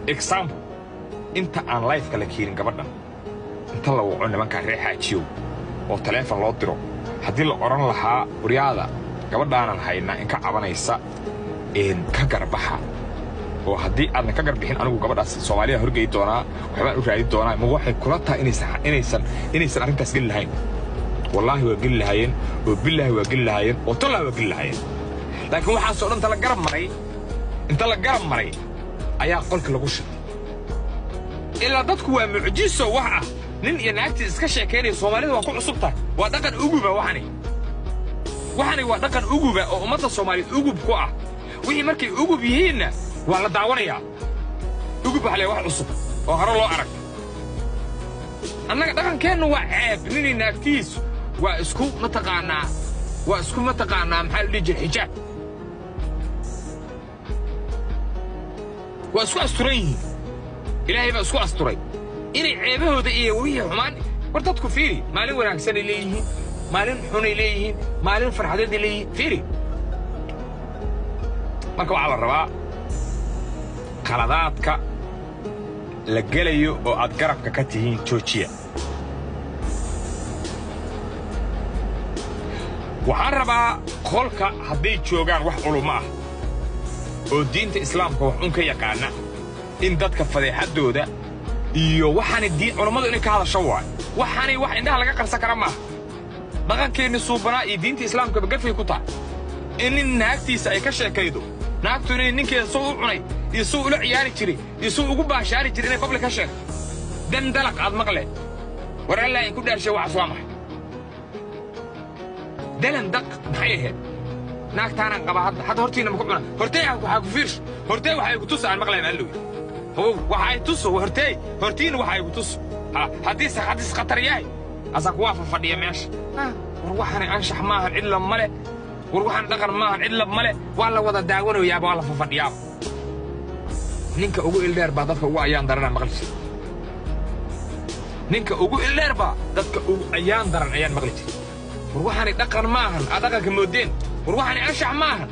example inta aan life kala keenin gabadhan inta la waco nimanka reexaajiyo oo telefoon loo diro haddii la oran lahaa waryaada gabadhaanan haynaa in ka cabanaysa ka garbaxa oo haddii aadna ka garbixin anigu gabadhaas Soomaaliya horgeey doonaa waxbaan u raadi doonaa ma waxay kula tahay inaysan arrintaas gal lahayn wallahi waa gal lahayn oo billahi waa gal lahayn oo talla waa gal lahayn laakiin waxa soo dhan inta la garab maray ayaa qolka lagu shaqay ilaa dadku waa mucjiso wax ah nin iyo naagtiis iska sheekeynay Soomaalida waa ku cusub tahay waa dhaqan uguba waxani waa dhaqan uguba oo ummadda Soomaaliyeed ugub ku ah wixii markay ugub yihiinna waa la daawanayaa ugub waxa la wax cusub oo hore loo arag annaga dhaqankeennu waa ceeb nin iyo naagtiis waa isku mataqaanaa maxaa la dhihi jiray xijaab waa isku asturan yihiin ilaahay baa isku asturay inay ceebahooda iyo wixii xumaan war dadku fiiri maalin wanaagsan ay leeyihiin maalin xun ay leeyihiin maalin farxadeed ay leeyihiin fiiri marka waxaa la rabaa qaladaadka la gelayo oo aad garabka ka tihiin joojiya waxaan rabaa qolka hadday joogaan wax culummo ah oo diinta islaamka wax un ka yaqaana in dadka fadeexadooda iyo waxaanay culummadu inay ka hadasho waay waxaanay wax indhaha laga qarsan kara maaha dhaqankeenni suubanaa iyo diinta islaamka bagafay ku tahay in nin naagtiisa ay ka sheekaydo naagtu inay ninkeeda soo u cunay iyo soo ula ciyaari jiray iyo soo ugu baashaari jiray inay public ka sheegto dandalaq aad maqle war allah in ku dhaarshay waxaas waa maxay dalan daq maxay ahayd naagtaanaan qaba hadda hortiina ma ku cuna hortay waxaa ku fiirsh hortay waxay ku tusa aan maqlayn allow waxay tuso hortiina waxay ku tuso haddii khatar yahay asaa kuwaa fadhiya meesha war waxaanay anshax maahan cidla male war waxaan dhaqan maahan cidla male waa la wada daawanayaaba waa la fadhiyaaba ninka ugu ildheer baa dadka ugu ayaan daran maqli jiray ninka ugu ildheer baa dadka ugu ayaan daran ayaan maqli jiray war waxaanay dhaqan maahan dhaqanka moodeen war waxaanay anshax maahan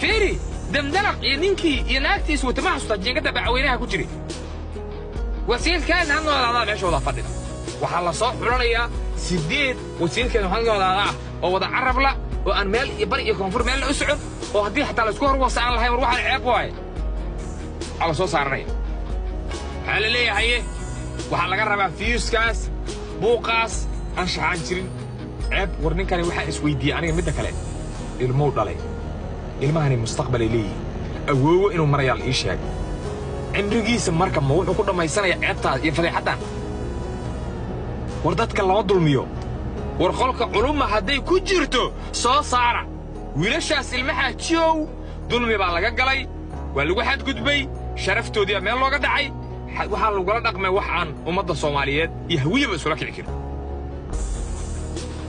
fiiri damdalaq iyo ninkii iyo naagtiis wata ma xasuusta jeengada bacweynaha ku jiray wasiilkaan hanoodaada meesha wada fadhida waxaa la soo xulanayaa 8 wasiilkeena hanoodaada oo wada carab la oo aan meel iyo bari iyo koonfur meel la u socon oo haddii xataa la isku hor wasaan lahayn war waxaan ceeb waaye waxaa la soo saaranaya waxaa la leeyahay waxaa laga rabaa fiyuskaas buuqaas anshaxaan jirin ceeb war ninkani waxaa isweydiiyey aniga midda kale ilmuu dhalay ilmahani mustaqbalay leeyihiin awoowo inuu marayaa la ii sheegay cimrigiisa marka ma wuxuu ku dhammaysanayaa ceebtaas iyo fadeexaddan war dadka lama dulmiyo war qolka culumma hadday ku jirto soo saara wiilashaas ilmaha jiyow dulmi baa laga galay waa lagu xadgudbay sharaftoodii meel looga dhacay waxaa lagula dhaqmay wax aan ummadda Soomaaliyeed iyo hawiyaba isula kici karin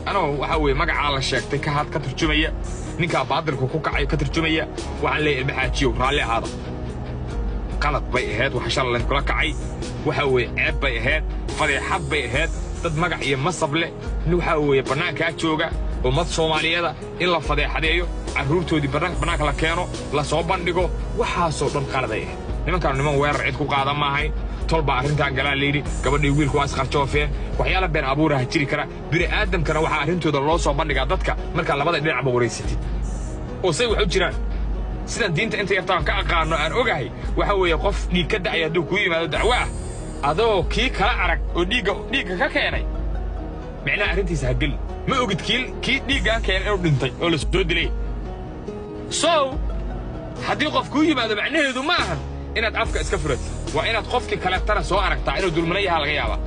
anoo waxa weeye magacaa la sheegtay ka turjumaya ninka baadilku ku kacay ka turjumaya waxaan leeyahay ilmaha jiyow raalli ahaada qalad bay ahayd waxa shalay kula kacay waxa weeye ceeb bay ahayd fadeexad bay ahayd dad magac iyo masab leh waxa weeye banaanka jooga ummad Soomaaliyeed in la fadeexadeeyo carruurtoodii banaanka la keeno la soo bandhigo waxa soo dhan qaladay nimankan niman weerar cid ku qaada ma ahayn tolba arrintan galaa leeyri gabadhii wiilku waa isqarjoofeen waxyaalo been abuuraha jiri kara bini aadamkana waxa arrintooda loo soo bandhigaa dadka marka labada dhinac wareysatid oo say wax u jiraan sidan diinta inta yartaan ka aqaano aan ogahay waxa weeye qof dhiig ka dhacay hadduu ku yimaado dacwo ah adoo kii kala arag oo dhiigga ka keenay macnaha arrintiisa ha gelin ma ogid kii dhiigga keenay inuu dhintay oo la soo dilay so haddii qof ku yimaado macnaheedu ma ahan inaad afka iska furatid waa inaad qofkii kale tara soo aragtaa inuu dulminayaha laga yaabaa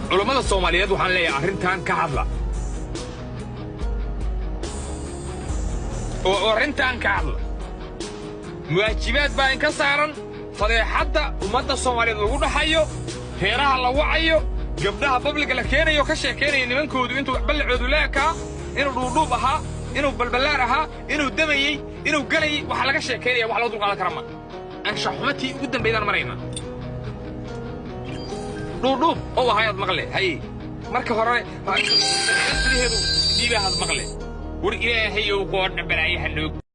culummada Soomaaliyeed waxaan leeyahay arrintan ka hadla oo arrintan ka hadla waajibaad baa in ka saaran fadeexadda ummadda Soomaaliyeed lagu dhaxayo heeraha la wacayo gabdhaha public la keenayo ka sheekeynaya nimankoodu intuu balcoodu leekaa inuu dhuudhuub ahaa inuu balbalaar ahaa inuu damayay inuu galayay waxa laga sheekeynaya wax loo dulqaadan kara ma anshax xumatii ugu dambeeyaan marayna dhuudhuub oo hayad maqle hay marka hore diibahaad maqle war ilaahay ou qoorna balaayaha noog